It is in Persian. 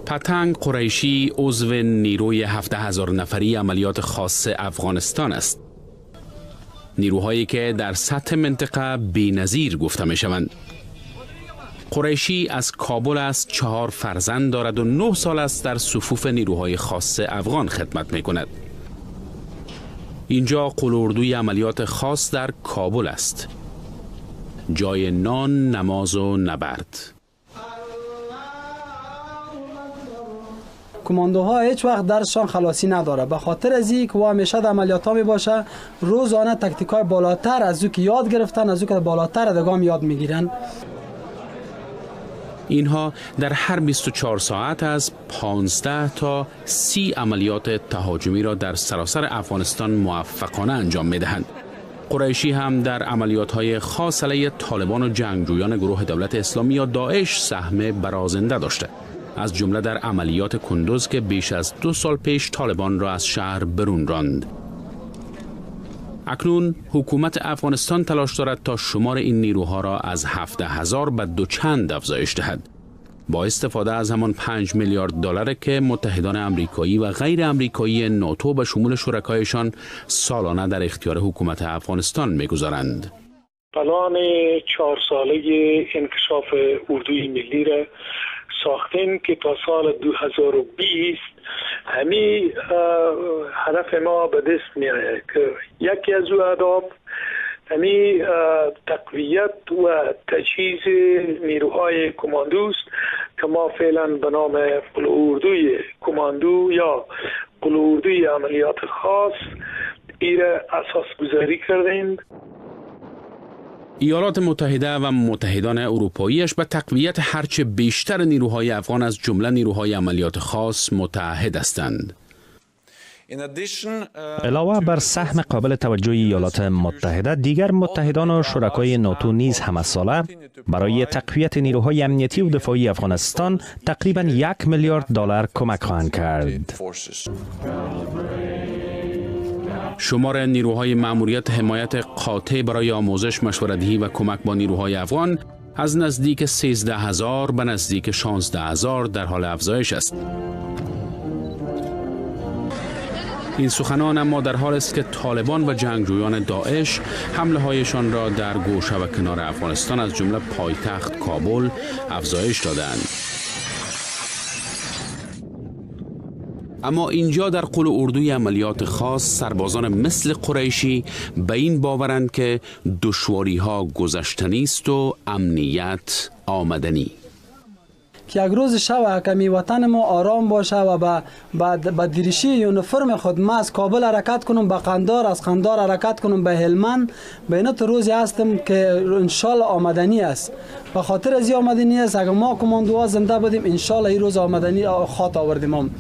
پتنگ قریشی عضو نیروی 17,000 نفری عملیات خاص افغانستان است. نیروهایی که در سطح منطقه بی‌نظیر گفته می شوند. قریشی از کابل است، 4 فرزند دارد و 9 سال است در صفوف نیروهای خاص افغان خدمت می کند. اینجا قلاردوی عملیات خاص در کابل است. جای نان، نماز و نبرد. کماندوها هیچ وقت درسشان خلاصی نداره، به خاطر از اینکه و همیشه در عملیات ها می باشه، روزانه تکتیکای بالاتر از او که یاد گرفتن، از او که بالاتر دگام یاد میگیرن. اینها در هر 24 ساعت از 15 تا 30 عملیات تهاجمی را در سراسر افغانستان موفقانه انجام میدهند. قریشی هم در عملیات‌های خاص علیه طالبان و جنگجویان گروه دولت اسلامی یا داعش سهم برازنده داشته، از جمله در عملیات کندوز که بیش از 2 سال پیش طالبان را از شهر برون راند. اکنون حکومت افغانستان تلاش دارد تا شمار این نیروها را از 17,000 به 2 چند افزایش دهد، با استفاده از همان 5 میلیارد دلار که متحدان آمریکایی و غیر آمریکایی ناتو به شمول شرکایشان سالانه در اختیار حکومت افغانستان می‌گذارند. پلان 4 ساله انکشاف اردوی ملی را ساختیم که تا سال 2020 همین هدف ما به دست می آید که یکی از او اهداف همین تقویت و تجهیز نیروهای کماندوست که ما فعلا به نام قلاردوی کماندو یا قلاردوی عملیات خاص ایره اساس گذاری کردیم. ایالات متحده و متحدان اروپاییش به تقویت هرچه بیشتر نیروهای افغان از جمله نیروهای عملیات خاص متحد هستند. علاوه بر سهم قابل توجه ایالات متحده، دیگر متحدان و شرکای ناتو نیز همساله برای تقویت نیروهای امنیتی و دفاعی افغانستان تقریباً 1 میلیارد دلار کمک خواهند کرد. شمار نیروهای مأموریت حمایت قاطع برای آموزش، مشورت‌دهی و کمک با نیروهای افغان از نزدیک 13,000 به نزدیک 16,000 در حال افزایش است. این سخنان اما در حال است که طالبان و جنگجویان داعش حمله هایشان را در گوشه و کنار افغانستان از جمله پایتخت کابل افزایش دادند. اما اینجا در قلاردوی عملیات خاص سربازان مثل قریشی به این باورند که دشواری ها گذشتنی است و امنیت آمدنی. که یک روز شب کمی وطن ما آرام باشه و با دریشی یونیفرم خود ما از کابل حرکت کنم به قندار، از قندار حرکت کنم به هلمند. به اینا تو روزی هستم که انشالله آمدنی است. به خاطر از این آمدنی است اگر ما کماندوها زنده بودیم انشالله این روز آمدنی خاط آوردیم.